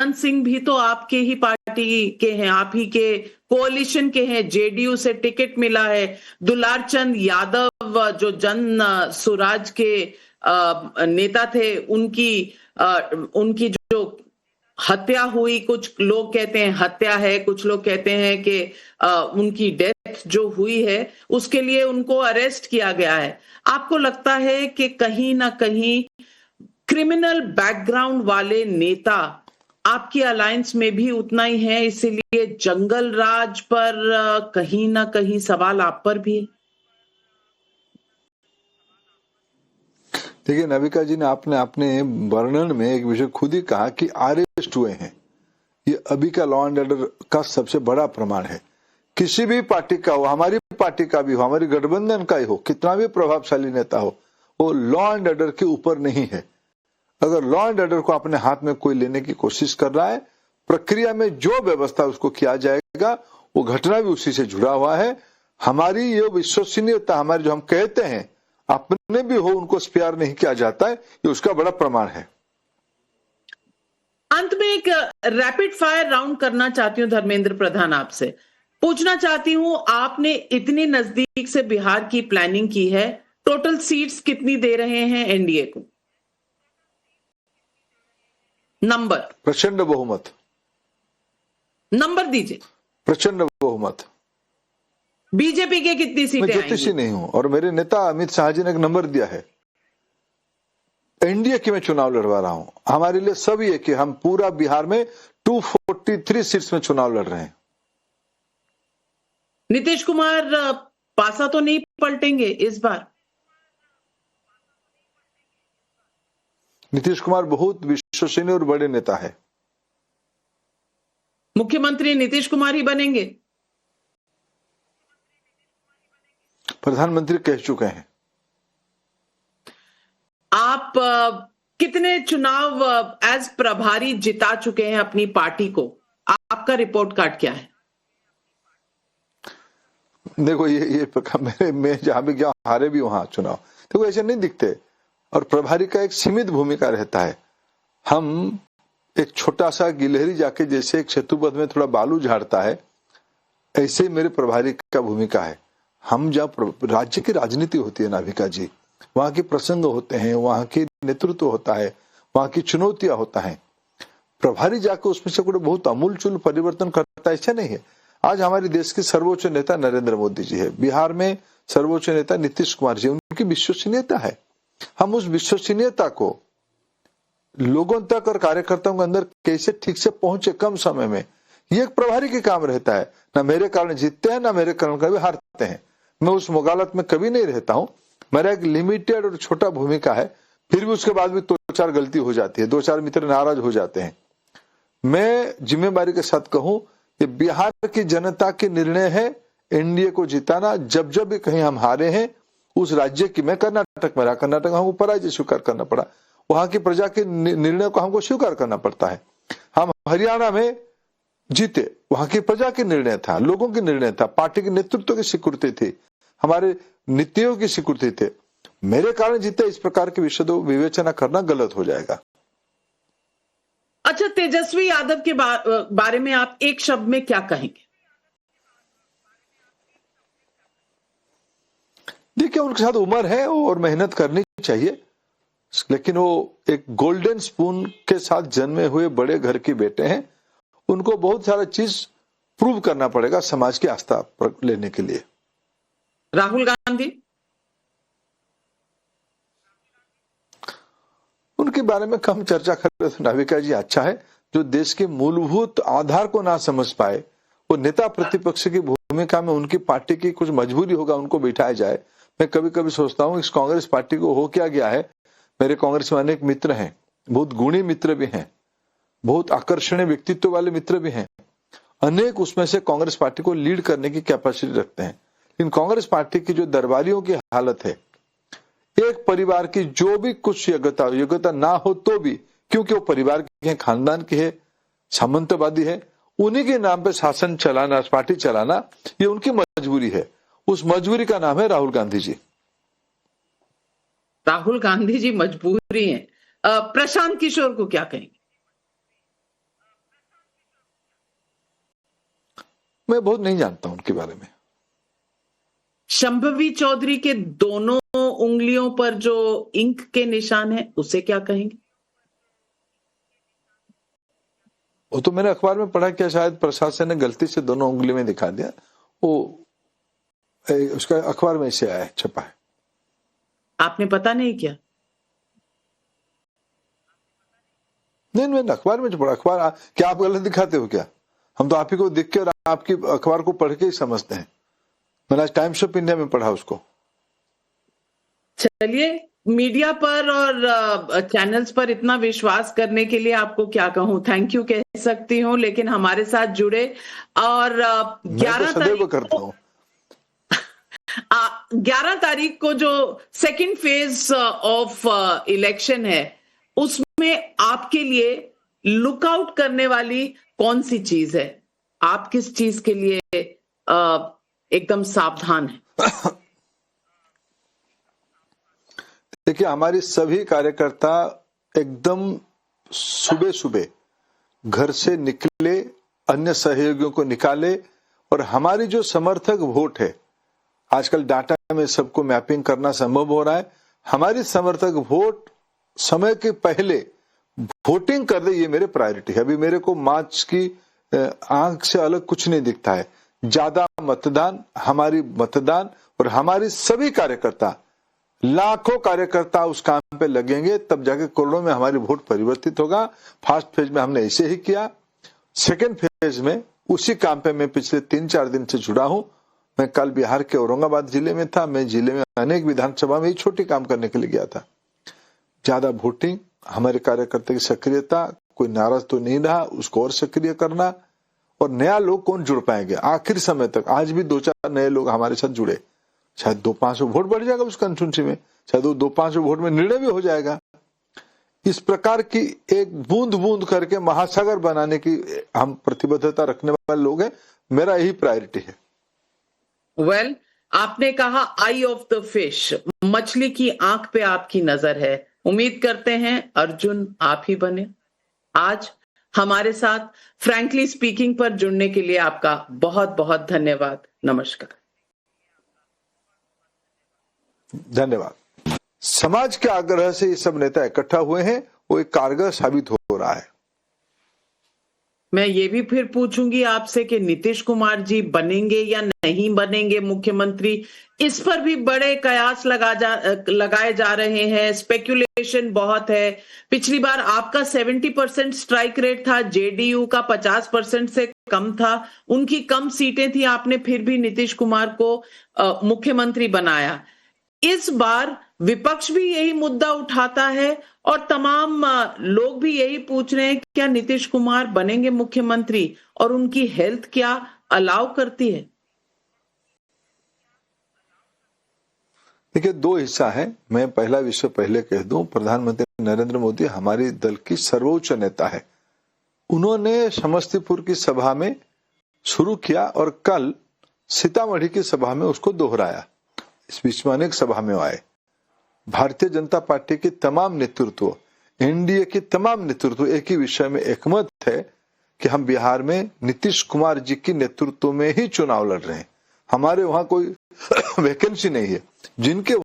अनंत सिंह भी तो आपके ही पार्टी के हैं, आप ही के कोalition के हैं, जेडीयू से टिकट मिला है। दुलार चंद यादव जो जन सुराज के नेता थे, उनकी जो हत्या हुई, कुछ लोग कहते हैं हत्या है, कुछ लोग कहते हैं कि उनकी डेथ जो हुई है उसके लिए उनको अरेस्ट किया गया है। आपको लगता है कि कहीं ना कहीं क्रिमिनल बैकग्राउंड वाले नेता आपकी अलायंस में भी उतना ही है, इसीलिए जंगल राज पर कहीं ना कहीं सवाल आप पर भी है? देखिए नविका जी ने आपने अपने वर्णन में एक विषय खुद ही कहा कि अरेस्ट हुए हैं। ये अभी का लॉ एंड ऑर्डर का सबसे बड़ा प्रमाण है। किसी भी पार्टी का हो, हमारी पार्टी का भी हो, हमारी गठबंधन का ही हो, कितना भी प्रभावशाली नेता हो, वो लॉ एंड ऑर्डर के ऊपर नहीं है। अगर लॉ एंड ऑर्डर को अपने हाथ में कोई लेने की कोशिश कर रहा है, प्रक्रिया में जो व्यवस्था उसको किया जाएगा, वो घटना भी उसी से जुड़ा हुआ है। हमारी ये विश्वसनीयता, हमारी जो हम कहते हैं अपने भी हो उनको स्पेयर नहीं किया जाता है, ये उसका बड़ा प्रमाण है। अंत में एक रैपिड फायर राउंड करना चाहती हूं धर्मेंद्र प्रधान, आपसे पूछना चाहती हूं, आपने इतनी नजदीक से बिहार की प्लानिंग की है, टोटल सीट्स कितनी दे रहे हैं एनडीए को? नंबर? प्रचंड बहुमत। नंबर दीजिए। प्रचंड बहुमत। बीजेपी के कितनी सीटें आएंगी? मैं ज्योतिषी नहीं हूं और मेरे नेता अमित शाह जी ने एक नंबर दिया है। एनडीए की मैं चुनाव लड़वा रहा हूं। हमारे लिए सब ये कि हम पूरा बिहार में 243 सीट्स में चुनाव लड़ रहे हैं। नीतीश कुमार पासा तो नहीं पलटेंगे इस बार? नीतीश कुमार बहुत विश्वसनीय और बड़े नेता है। मुख्यमंत्री नीतीश कुमार ही बनेंगे? प्रधानमंत्री कह चुके हैं। आप कितने चुनाव एज प्रभारी जिता चुके हैं अपनी पार्टी को? आपका रिपोर्ट कार्ड क्या है? देखो ये मैं जहां भी गया हारे भी वहां चुनाव, देखो ऐसे नहीं दिखते। और प्रभारी का एक सीमित भूमिका रहता है। हम एक छोटा सा गिलहरी जाके जैसे एक सेतुबंध में थोड़ा बालू झाड़ता है, ऐसे मेरे प्रभारी का भूमिका है। हम जब राज्य की राजनीति होती है नाभिका जी, वहां के प्रसंग होते हैं, वहां की नेतृत्व होता है, वहां की चुनौतियां होता है। प्रभारी जाकर उसमें से कोई बहुत अमूलचूल परिवर्तन करता है ऐसा नहीं है। आज हमारे देश के सर्वोच्च नेता नरेंद्र मोदी जी है, बिहार में सर्वोच्च नेता नीतीश कुमार जी, उनकी विश्वसनीयता है। हम उस विश्वसनीयता को लोगों तक और कार्यकर्ताओं के अंदर कैसे ठीक से पहुंचे कम समय में, ये एक प्रभारी के काम रहता है। ना मेरे कारण जीतते हैं, ना मेरे कारण कभी हारते हैं। मैं उस मुगालत में कभी नहीं रहता हूं। मेरा एक लिमिटेड और छोटा भूमिका है, फिर भी उसके बाद भी 2-4 गलती हो जाती है, 2-4 मित्र नाराज हो जाते हैं। मैं जिम्मेदारी के साथ कहूं, ये बिहार की जनता के निर्णय है एनडीए को जिताना। जब जब भी कहीं हम हारे हैं उस राज्य की, मैं कर्नाटक में रहा, कर्नाटक हमको पराजय स्वीकार करना पड़ा, वहां की प्रजा के निर्णय को हमको स्वीकार करना पड़ता है। हम हरियाणा में जीते, वहां की प्रजा के निर्णय था, लोगों के निर्णय था, पार्टी के नेतृत्व की स्वीकृति थी, हमारे नीतियों की स्वीकृति थे। मेरे कारण जीते, इस प्रकार के विषयों विवेचना करना गलत हो जाएगा। अच्छा, तेजस्वी यादव के बारे में आप एक शब्द में क्या कहेंगे? देखिए उनके साथ उम्र है और मेहनत करनी चाहिए, लेकिन वो एक गोल्डन स्पून के साथ जन्मे हुए बड़े घर के बेटे हैं। उनको बहुत सारा चीज प्रूव करना पड़ेगा समाज की आस्था लेने के लिए। राहुल गांधी? उनके बारे में कम चर्चा कर रहे थे नाविका जी। अच्छा है, जो देश के मूलभूत आधार को ना समझ पाए, वो नेता प्रतिपक्ष की भूमिका में उनकी पार्टी की कुछ मजबूरी होगा उनको बिठाया जाए। मैं कभी कभी सोचता हूँ इस कांग्रेस पार्टी को हो क्या गया है। मेरे कांग्रेस में अनेक मित्र हैं, बहुत गुणी मित्र भी हैं, बहुत आकर्षणीय व्यक्तित्व वाले मित्र भी हैं, अनेक उसमें से कांग्रेस पार्टी को लीड करने की कैपेसिटी रखते हैं। लेकिन कांग्रेस पार्टी की जो दरबारियों की हालत है, एक परिवार की जो भी कुछ योग्यता ना हो तो भी, क्योंकि वो परिवार के हैं, खानदान के है, सामंतवादी है, उन्हीं के नाम पे शासन चलाना, पार्टी चलाना, ये उनकी मजबूरी है। उस मजबूरी का नाम है राहुल गांधी जी। राहुल गांधी जी मजबूरी है। प्रशांत किशोर को क्या कहेंगे? मैं बहुत नहीं जानता उनके बारे में। शंभवी चौधरी के दोनों उंगलियों पर जो इंक के निशान है उसे क्या कहेंगे? वो तो मैंने अखबार में पढ़ा कि शायद प्रशासन ने गलती से दोनों उंगली में दिखा दिया, वो उसका अखबार में इसे आया है, छपा है। आपने पता नहीं क्या? नहीं, मैंने अखबार में पढ़ा। अखबार क्या आप गलत दिखाते हो क्या? हम तो आप ही को देख के और आपकी अखबार को पढ़ के ही समझते हैं। मैंने आज टाइम्स ऑफ इंडिया में पढ़ा उसको। चलिए, मीडिया पर और चैनल्स पर इतना विश्वास करने के लिए आपको क्या कहूं, थैंक यू कह सकती हूं, लेकिन हमारे साथ जुड़े और 11 तारीख को जो सेकंड फेज ऑफ इलेक्शन है उसमें आपके लिए लुकआउट करने वाली कौन सी चीज है? आप किस चीज के लिए एकदम सावधान है? देखिए, हमारी सभी कार्यकर्ता एकदम सुबह सुबह घर से निकले, अन्य सहयोगियों को निकाले, और हमारी जो समर्थक वोट है, आजकल डाटा में सबको मैपिंग करना संभव हो रहा है, हमारी समर्थक वोट समय के पहले वोटिंग कर दे, ये मेरे प्रायोरिटी है। अभी मेरे को मार्च की आंख से अलग कुछ नहीं दिखता है। ज्यादा मतदान, हमारी मतदान और हमारी सभी कार्यकर्ता, लाखों कार्यकर्ता उस काम पे लगेंगे, तब जाके करोड़ों में हमारी वोट परिवर्तित होगा। फर्स्ट फेज में हमने ऐसे ही किया। सेकेंड फेज में उसी काम पे मैं पिछले 3-4 दिन से जुड़ा हूं। मैं कल बिहार के औरंगाबाद जिले में था। मैं जिले में अनेक विधानसभा में ही छोटी काम करने के लिए गया था। ज्यादा वोटिंग, हमारे कार्यकर्ता की सक्रियता, कोई नाराज तो नहीं रहा, उसको और सक्रिय करना, और नया लोग कौन जुड़ पाएंगे आखिर समय तक। आज भी 2-4 नए लोग हमारे साथ जुड़े, शायद 200-500 वोट बढ़ जाएगा उस कंस्टिट्यूंसी में, शायद वो 200-500 वोट में निर्णय भी हो जाएगा। इस प्रकार की एक बूंद बूंद करके महासागर बनाने की हम प्रतिबद्धता रखने वाले लोग हैं। मेरा यही प्रायोरिटी है। वेल, आपने कहा आई ऑफ द फिश, मछली की आंख पे आपकी नजर है। उम्मीद करते हैं अर्जुन आप ही बने। आज हमारे साथ फ्रैंकली स्पीकिंग पर जुड़ने के लिए आपका बहुत बहुत धन्यवाद। नमस्कार। धन्यवाद। समाज के आग्रह से ये सब नेता इकट्ठा हुए हैं, वो एक कारगर साबित हो रहा है। मैं ये भी फिर पूछूंगी आपसे कि नीतीश कुमार जी बनेंगे या नहीं बनेंगे मुख्यमंत्री, इस पर भी बड़े कयास लगाए जा रहे हैं। स्पेक्युलेशन बहुत है। पिछली बार आपका 70% स्ट्राइक रेट था, जेडीयू का 50% से कम था, उनकी कम सीटें थी, आपने फिर भी नीतीश कुमार को मुख्यमंत्री बनाया। इस बार विपक्ष भी यही मुद्दा उठाता है और तमाम लोग भी यही पूछ रहे हैं क्या नीतीश कुमार बनेंगे मुख्यमंत्री, और उनकी हेल्थ क्या अलाउ करती है? देखिए, 2 हिस्सा है। मैं पहला विषय पहले कह दूं, प्रधानमंत्री नरेंद्र मोदी हमारी दल की सर्वोच्च नेता है। उन्होंने समस्तीपुर की सभा में शुरू किया और कल सीतामढ़ी की सभा में उसको दोहराया। इस बीच में अनेक सभा में आए। भारतीय जनता पार्टी की तमाम नेतृत्व, एनडीए की तमाम नेतृत्व एक ही विषय में एकमत है कि हम बिहार में नीतीश कुमार जी की नेतृत्व में ही चुनाव लड़ रहे हैं। हमारे वहां कोई वैकेंसी नहीं है। जिनके